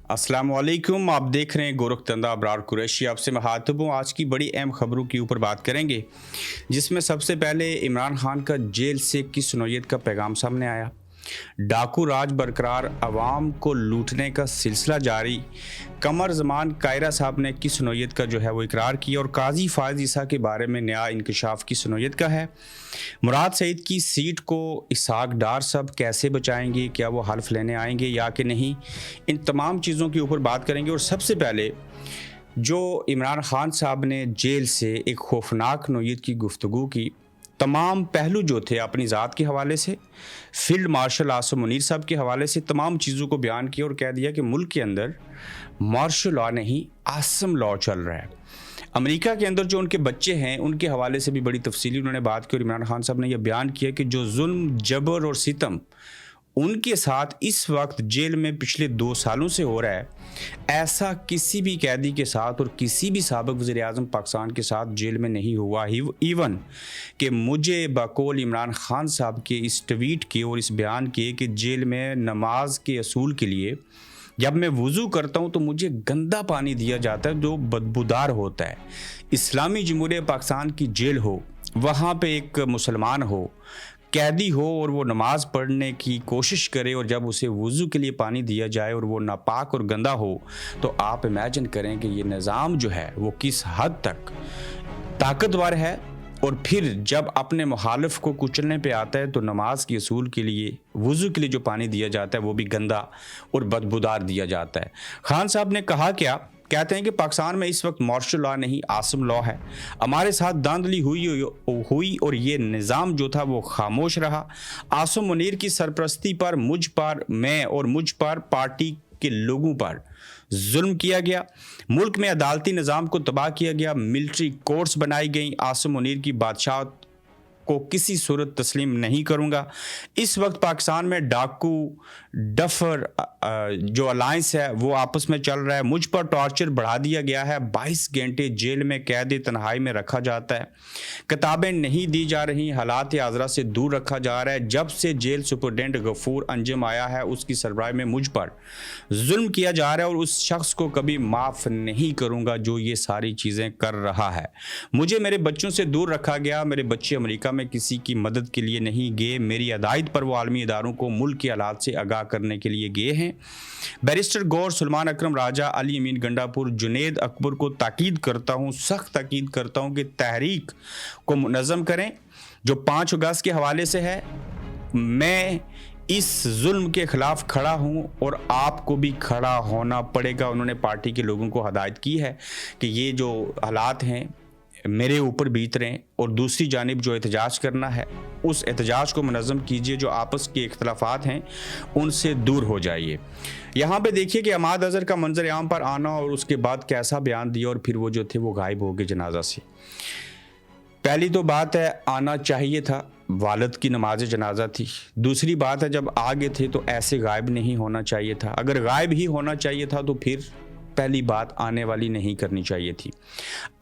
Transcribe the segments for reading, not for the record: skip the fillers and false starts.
अस्सलाम वालेकुम। आप देख रहे हैं गोरखतंदा अबरार कुरैशी। आपसे मुखातिब हूँ। आज की बड़ी अहम खबरों के ऊपर बात करेंगे, जिसमें सबसे पहले इमरान खान का जेल से किस नौयत का पैगाम सामने आया। डाकू राज बरकरार, अवाम को लूटने का सिलसिला जारी। कमर जमान कायरा साहब ने किस नौयत का जो है वो इकरार किया, और काजी फायज ईसा के बारे में नया इंकशाफ किस नौयत का है। मुराद सईद की सीट को इसहाक डार साहब कैसे बचाएंगे, क्या वो हल्फ लेने आएंगे या कि नहीं, इन तमाम चीज़ों के ऊपर बात करेंगे। और सबसे पहले जो इमरान खान साहब ने जेल से एक खौफनाक नौयत की गुफ्तगू की, तमाम पहलू जो थे अपनी ज़ात के हवाले से, फील्ड मार्शल आसिम मुनीर साहब के हवाले से, तमाम चीज़ों को बयान किया और कह दिया कि मुल्क के अंदर मार्शल लॉ नहीं आसम लॉ चल रहा है। अमेरिका के अंदर जो उनके बच्चे हैं उनके हवाले से भी बड़ी तफसीली उन्होंने बात की, और इमरान खान साहब ने यह बयान किया कि जो जुल्म, जबर और सितम उनके साथ इस वक्त जेल में पिछले 2 सालों से हो रहा है, ऐसा किसी भी कैदी के साथ और किसी भी साबिक वज़ीर-ए-आज़म पाकिस्तान के साथ जेल में नहीं हुआ। इवन कि मुझे बकौल इमरान खान साहब के इस ट्वीट के और इस बयान के कि जेल में नमाज के असूल के लिए जब मैं वज़ू करता हूँ तो मुझे गंदा पानी दिया जाता है जो बदबूदार होता है। इस्लामी जमहूरियत पाकिस्तान की जेल हो, वहाँ पे एक मुसलमान हो, कैदी हो, और वो नमाज़ पढ़ने की कोशिश करे, और जब उसे वज़ू के लिए पानी दिया जाए और वो नापाक और गंदा हो, तो आप इमेजिन करें कि ये निज़ाम जो है वो किस हद तक ताकतवर है। और फिर जब अपने मुखालिफ को कुचलने पे आता है तो नमाज के असूल के लिए, वज़ू के लिए जो पानी दिया जाता है वो भी गंदा और बदबूदार दिया जाता है। खान साहब ने कहा क्या, कहते हैं कि पाकिस्तान में इस वक्त मार्शल लॉ नहीं आसम लॉ है। हमारे साथ धांधली हुई और ये निज़ाम जो था वो खामोश रहा। आसिम मुनीर की सरपरस्ती पर मुझ पर पार्टी के लोगों पर जुल्म किया गया। मुल्क में अदालती निज़ाम को तबाह किया गया। मिलिट्री कोर्ट्स बनाई गई। आसिम मुनीर की बादशाह को किसी सूरत तस्लीम नहीं करूँगा। इस वक्त पाकिस्तान में डाकू डफर जो अलायंस है वो आपस में चल रहा है। मुझ पर टॉर्चर बढ़ा दिया गया है। 22 घंटे जेल में कैद तन्हाई में रखा जाता है। किताबें नहीं दी जा रही। हालात हाज़रा से दूर रखा जा रहा है। जब से जेल सुपरडेंट गफूर अंजुम आया है उसकी सरबराही में मुझ पर जुल्म किया जा रहा है, और उस शख्स को कभी माफ़ नहीं करूँगा जो ये सारी चीज़ें कर रहा है। मुझे मेरे बच्चों से दूर रखा गया। मेरे बच्चे अमेरिका में किसी की मदद के लिए नहीं गए। मेरी हदायत पर वो आलमी इदारों को मुल्क के हालात से आगाह करने के लिए गए हैं। बैरिस्टर गौर, सुलेमान अकरम राजा, अली अमीन गंडापुर, जुनेद अकबर को ताकीद करता हूँ, सख्त ताकीद करता हूँ कि तहरीक को मुनज़्ज़म करें जो 5 अगस्त के हवाले से है। मैं इस जुल्म के ख़िलाफ़ खड़ा हूँ और आपको भी खड़ा होना पड़ेगा। उन्होंने पार्टी के लोगों को हदायत की है कि ये जो हालात हैं मेरे ऊपर बीत रहे हैं, और दूसरी जानिब जो एहतजाज करना है उस एहतजाज को मुनज़्ज़म कीजिए। जो आपस के इख्तलाफात हैं उनसे दूर हो जाइए। यहाँ पे देखिए कि अमाद अज़हर का मंजर आम पर आना और उसके बाद कैसा बयान दिया, और फिर वो जो थे वो गायब हो गए जनाजा से। पहली तो बात है आना चाहिए था, वालिद की नमाज जनाजा थी। दूसरी बात है जब आगे थे तो ऐसे गायब नहीं होना चाहिए था। अगर गायब ही होना चाहिए था तो फिर पहली बात आने वाली नहीं करनी चाहिए थी।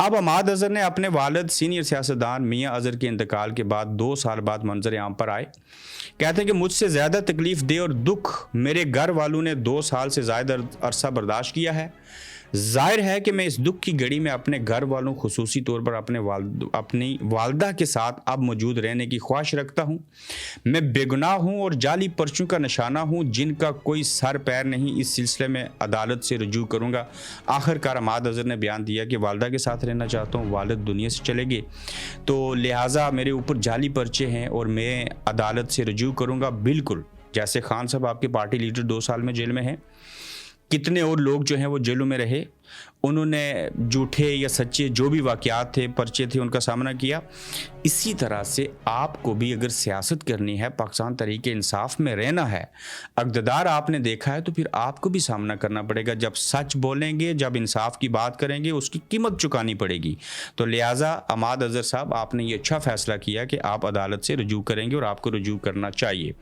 अब अमाद अज़हर ने अपने वालिद सीनियर सियासतदान मियाँ अज़हर के इंतकाल के बाद 2 साल बाद मंजर आम पर आए। कहते हैं कि मुझसे ज़्यादा तकलीफ़ दे और दुख मेरे घर वालों ने 2 साल से ज़्यादा अरसा बर्दाश्त किया है। ज़ाहिर है कि मैं इस दुख की घड़ी में अपने घर वालों, खुसूसी तौर पर अपनी वालदा के साथ अब मौजूद रहने की ख्वाहिश रखता हूँ। मैं बेगुनाह हूँ और जाली पर्चों का निशाना हूँ जिनका कोई सर पैर नहीं। इस सिलसिले में अदालत से रुजू करूँगा। आखिरकार अमाद अज़हर ने बयान दिया कि वालदा के साथ रहना चाहता हूँ, वालिद दुनिया से चले गए, तो लिहाजा मेरे ऊपर जाली पर्चे हैं और मैं अदालत से रुजू करूँगा। बिल्कुल जैसे खान साहब आपके पार्टी लीडर 2 साल में जेल में हैं, कितने और लोग जो हैं वो जेलों में रहे, उन्होंने झूठे या सच्चे जो भी वाक़यात थे, पर्चे थे, उनका सामना किया। इसी तरह से आपको भी अगर सियासत करनी है, पाकिस्तान तहरीक-ए-इंसाफ में रहना है, इक़्तिदार आपने देखा है, तो फिर आपको भी सामना करना पड़ेगा। जब सच बोलेंगे, जब इंसाफ की बात करेंगे, उसकी कीमत चुकानी पड़ेगी। तो लिहाजा अमाद अज़हर साहब, आपने ये अच्छा फ़ैसला किया कि आप अदालत से रुजू करेंगे और आपको रुजू करना चाहिए।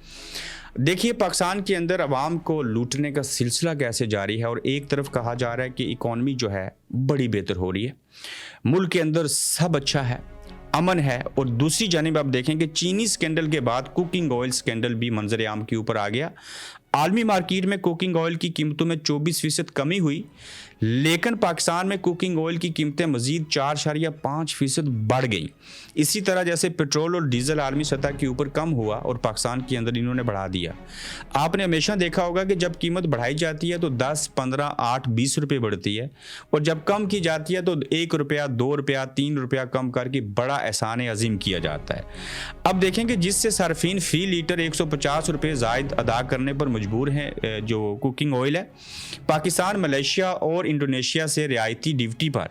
देखिए पाकिस्तान के अंदर अवाम को लूटने का सिलसिला कैसे जारी है, और एक तरफ कहा जा रहा है कि इकॉनमी जो है बड़ी बेहतर हो रही है, मुल्क के अंदर सब अच्छा है, अमन है, और दूसरी जानिब आप देखें कि चीनी स्कैंडल के बाद कुकिंग ऑयल स्कैंडल भी मंजर आम के ऊपर आ गया। عالمی مارکیٹ میں کوکنگ آئل کی قیمتوں میں 24% کمی ہوئی، لیکن پاکستان میں کوکنگ آئل کی قیمتیں مزید 4.5% بڑھ گئیں۔ اسی طرح جیسے پیٹرول اور ڈیزل عالمی سطح کے اوپر کم ہوا اور پاکستان کے اندر انہوں نے بڑھا دیا۔ آپ نے ہمیشہ دیکھا ہوگا کہ جب قیمت بڑھائی جاتی ہے تو 10، 15، 8، 20 روپے بڑھتی ہے، اور جب کم کی جاتی ہے تو 1 روپیہ، 2 روپیہ، 3 روپیہ کم کر کے بڑا احسان عظیم کیا جاتا ہے۔ اب دیکھیں کہ جس سے صارفین فی لیٹر 150 روپے زائد ادا کرنے پر مجبور ہیں۔ جو کوکنگ آئل ہے، پاکستان ملیشیا اور انڈونیشیا سے رعایتی ڈیوٹی پر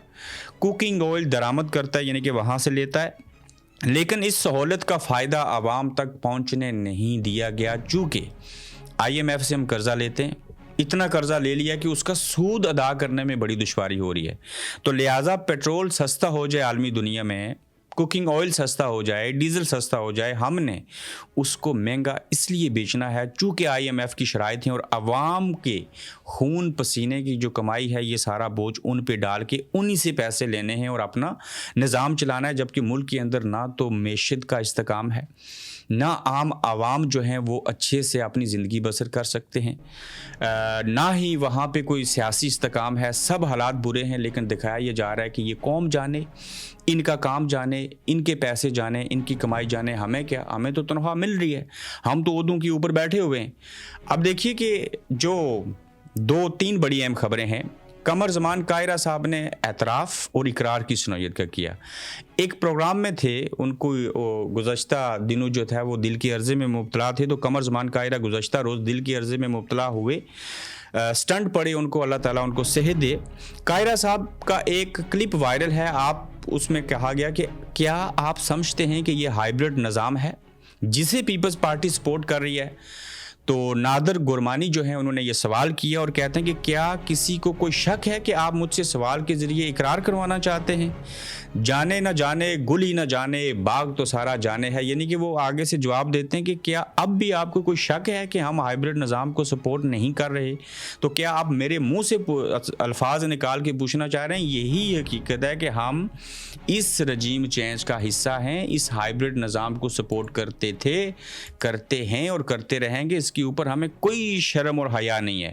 کوکنگ آئل درآمد کرتا ہے، یعنی کہ وہاں سے لیتا ہے، لیکن اس سہولت کا فائدہ عوام تک پہنچنے نہیں دیا گیا، چونکہ IMF سے ہم قرضہ لیتے ہیں، اتنا قرضہ لے لیا کہ اس کا سود ادا کرنے میں بڑی دشواری ہو رہی ہے، تو لہٰذا پیٹرول سستا ہو جائے عالمی دنیا میں، کوکنگ آئل سستا ہو جائے، ڈیزل سستا ہو جائے، ہم نے اس کو مہنگا اس لیے بیچنا ہے چونکہ IMF کی شرائط ہیں، اور عوام کے خون پسینے کی جو کمائی ہے یہ سارا بوجھ ان پہ ڈال کے انہی سے پیسے لینے ہیں اور اپنا نظام چلانا ہے، جبکہ ملک کے اندر نہ تو معیشت کا استحکام ہے، نہ عام عوام جو ہیں وہ اچھے سے اپنی زندگی بسر کر سکتے ہیں، نہ ہی وہاں پہ کوئی سیاسی استحکام ہے۔ سب حالات برے ہیں، لیکن دکھایا یہ جا رہا ہے کہ یہ قوم جانے، ان کا کام جانے، ان کے پیسے جانے، ان کی کمائی جانے، ہمیں کیا، ہمیں تو تنخواہ مل رہی ہے، ہم تو عہدوں کے اوپر بیٹھے ہوئے ہیں۔ اب دیکھیے کہ جو 2-3 بڑی اہم خبریں ہیں۔ قمر زمان کائرہ صاحب نے اعتراف اور اقرار کی صلاحیت کا کیا۔ ایک پروگرام میں تھے، ان کو گزشتہ دنوں جو تھا وہ دل کی عرضے میں مبتلا تھے، تو قمر زمان کائرہ گزشتہ روز دل کی عرضے میں مبتلا ہوئے، سٹنٹ پڑے ان کو، اللہ تعالیٰ ان کو صحت دے۔ کائرہ صاحب کا ایک کلپ وائرل ہے، اس میں کہا گیا کہ کیا آپ سمجھتے ہیں کہ یہ ہائیبرڈ نظام ہے جسے پیپلز پارٹی سپورٹ کر رہی ہے؟ تو نادر گورمانی جو ہیں انہوں نے یہ سوال کیا اور کہتے ہیں کہ کیا کسی کو کوئی شک ہے کہ آپ مجھ سے سوال کے ذریعے اقرار کروانا چاہتے ہیں؟ جانے نہ جانے گل ہی نہ جانے باغ تو سارا جانے ہے، یعنی کہ وہ آگے سے جواب دیتے ہیں کہ کیا اب بھی آپ کو کوئی شک ہے کہ ہم ہائیبرڈ نظام کو سپورٹ نہیں کر رہے؟ تو کیا آپ میرے منہ سے الفاظ نکال کے پوچھنا چاہ رہے ہیں؟ یہی حقیقت ہے کہ ہم اس رجیم چینج کا حصہ ہیں، اس ہائیبرڈ نظام کو سپورٹ کرتے تھے، کرتے ہیں اور کرتے رہیں گے، اس کے اوپر ہمیں کوئی شرم اور حیا نہیں ہے۔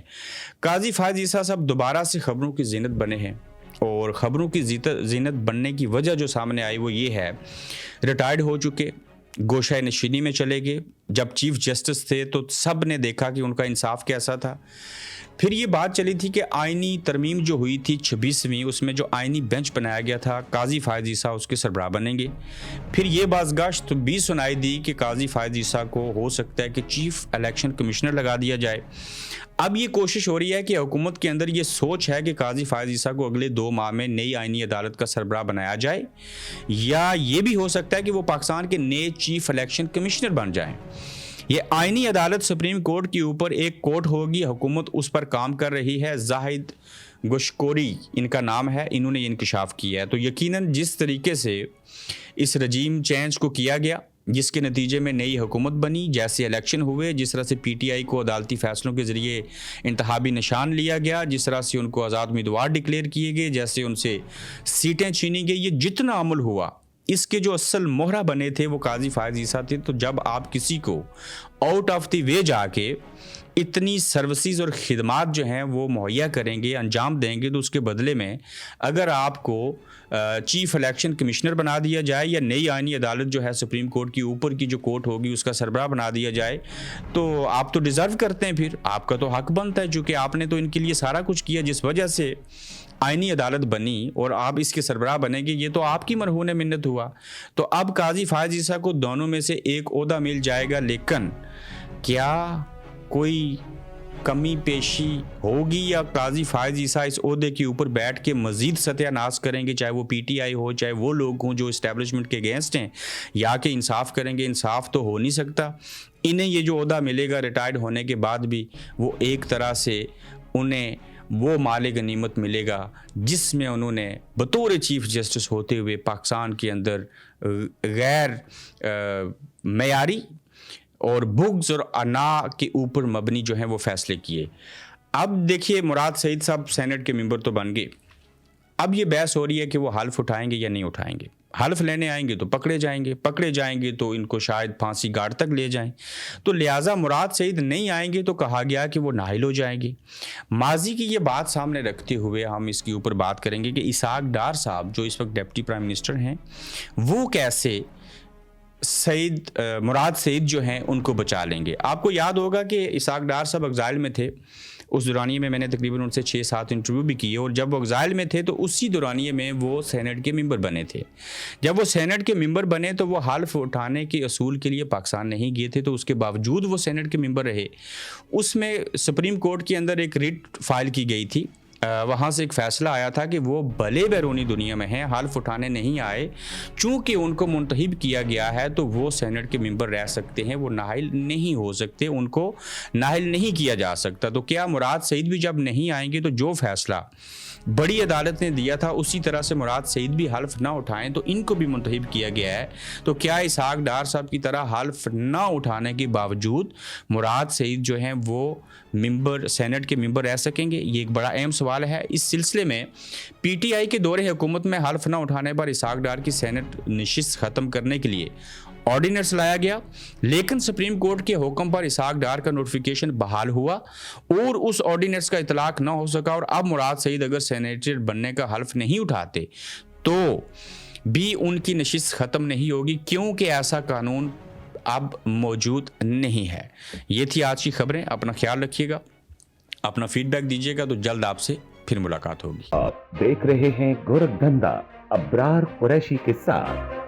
قاضی فائز عیسیٰ صاحب دوبارہ سے خبروں کی زینت بنے ہیں، اور خبروں کی زینت بننے کی وجہ جو سامنے آئی وہ یہ ہے، ریٹائرڈ ہو چکے، گوشہ نشینی میں چلے گئے۔ جب چیف جسٹس تھے تو سب نے دیکھا کہ ان کا انصاف کیسا تھا۔ پھر یہ بات چلی تھی کہ آئینی ترمیم جو ہوئی تھی 26ویں، اس میں جو آئینی بینچ بنایا گیا تھا، قاضی فائز عیسیٰ اس کے سربراہ بنیں گے۔ پھر یہ بازگشت بھی سنائی دی کہ قاضی فائز عیسیٰ کو ہو سکتا ہے کہ چیف الیکشن کمشنر لگا دیا جائے۔ اب یہ کوشش ہو رہی ہے کہ حکومت کے اندر یہ سوچ ہے کہ قاضی فائز عیسیٰ کو اگلے 2 ماہ میں نئی آئینی عدالت کا سربراہ بنایا جائے، یا یہ بھی ہو سکتا ہے کہ وہ پاکستان کے نئے چیف الیکشن کمشنر بن جائیں۔ یہ آئینی عدالت سپریم کورٹ کے اوپر ایک کورٹ ہوگی، حکومت اس پر کام کر رہی ہے، زاہد گشکوری ان کا نام ہے، انہوں نے یہ انکشاف کیا ہے۔ تو یقیناً جس طریقے سے اس رجیم چینج کو کیا گیا، جس کے نتیجے میں نئی حکومت بنی، جیسے الیکشن ہوئے، جس طرح سے PTI کو عدالتی فیصلوں کے ذریعے انتخابی نشان لیا گیا، جس طرح سے ان کو آزاد امیدوار ڈکلیئر کیے گئے، جیسے ان سے سیٹیں چھینی گئی، یہ جتنا عمل ہوا، اس کے جو اصل مہرہ بنے تھے وہ قاضی فائز عیسیٰ تھے۔ تو جب آپ کسی کو آؤٹ آف دی وے جا کے اتنی سروسز اور خدمات جو ہیں وہ مہیا کریں گے، انجام دیں گے، تو اس کے بدلے میں اگر آپ کو چیف الیکشن کمشنر بنا دیا جائے، یا نئی آئینی عدالت جو ہے سپریم کورٹ کی اوپر کی جو کورٹ ہوگی اس کا سربراہ بنا دیا جائے، تو آپ تو ڈیزرو کرتے ہیں، پھر آپ کا تو حق بنتا ہے، چونکہ آپ نے تو ان کے لیے سارا کچھ کیا، جس وجہ سے آئینی عدالت بنی اور آپ اس کے سربراہ بنیں گے، یہ تو آپ کی مرہون منت ہوا۔ تو اب قاضی فائز عیسیٰ کو دونوں میں سے ایک عہدہ مل جائے گا، لیکن کیا کوئی کمی پیشی ہوگی، یا قاضی فائز عیسیٰ اس عہدے کے اوپر بیٹھ کے مزید ستیہ ناز کریں گے، چاہے وہ PTI ہو، چاہے وہ لوگ ہوں جو اسٹیبلشمنٹ کے اگینسٹ ہیں، یا کہ انصاف کریں گے؟ انصاف تو ہو نہیں سکتا۔ انہیں یہ جو عہدہ ملے گا ریٹائرڈ ہونے کے بعد بھی، وہ ایک طرح سے انہیں وہ مال غنیمت ملے گا جس میں انہوں نے بطور چیف جسٹس ہوتے ہوئے پاکستان کے اندر غیر معیاری اور بغض اور انا کے اوپر مبنی جو ہیں وہ فیصلے کیے۔ اب دیکھیے، مراد سعید صاحب سینٹ کے ممبر تو بن گئے، اب یہ بحث ہو رہی ہے کہ وہ حلف اٹھائیں گے یا نہیں اٹھائیں گے۔ हल्फ लेने आएंगे तो पकड़े जाएंगे तो इनको शायद फांसी गार्ड तक ले जाएं। तो लिहाजा मुराद सईद नहीं आएंगे तो कहा गया कि वो नाहिल हो जाएंगे। माजी की ये बात सामने रखते हुए हम इसके ऊपर बात करेंगे कि इसहाक डार साहब जो इस वक्त डिप्टी प्राइम मिनिस्टर हैं, वो कैसे मुराद सईद जो हैं उनको बचा लेंगे। आपको याद होगा कि इसहाक डार साहब एग्जाइल में थे, उस दौरानिए में मैंने तकरीबन उनसे 6-7 इंटरव्यू भी किए, और जब वो एग्जाइल में थे तो उसी दौरानिए में वो सेनेट के मेंबर बने थे। जब वो सेनेट के मेंबर बने तो वो हल्फ उठाने के असूल के लिए पाकिस्तान नहीं गए थे, तो उसके बावजूद वो सेनेट के मेंबर रहे। उसमें सुप्रीम कोर्ट के अंदर एक रिट फाइल की गई थी, वहाँ से एक फ़ैसला आया था कि वो भले बैरूनी दुनिया में हैं, हल्फ उठाने नहीं आए, चूँकि उनको मुंतहिब किया गया है तो वो सेनेट के मेंबर रह सकते हैं, वो नाहिल नहीं हो सकते, उनको नाहिल नहीं किया जा सकता। तो क्या मुराद सईद भी जब नहीं आएंगे तो जो फ़ैसला बड़ी अदालत ने दिया था उसी तरह से मुराद सईद भी हल्फ ना उठाएं तो इनको भी मुंतहिब किया गया है, तो क्या इसहाक डार साहब की तरह हल्फ ना उठाने के बावजूद मुराद सईद जो हैं वो मेंबर, सेनेट के मेंबर रह सकेंगे? ये एक बड़ा अहम सवाल है। इस सिलसिले में पीटीआई के दौरे हुकूमत में हल्फ ना उठाने पर इसहाक डार की सेनेट नशिस्त ख़त्म करने के लिए ऑर्डिनेंस लाया गया, लेकिन सुप्रीम कोर्ट के हुक्म पर इसहाक डार का नोटिफिकेशन बहाल हुआ और उस ऑर्डिनेंस का इतलाक ना हो सका, और अब मुराद सईद अगर सेनेटर बनने का हल्फ नहीं उठाते तो भी उनकी नशिस्त ख़त्म नहीं होगी, क्योंकि ऐसा कानून अब मौजूद नहीं है। ये थी आज की खबरें। अपना ख्याल रखिएगा, अपना फीडबैक दीजिएगा, तो जल्द आपसे फिर मुलाकात होगी। आप देख रहे हैं गोरखधंधा अब्रार कुरैशी के साथ।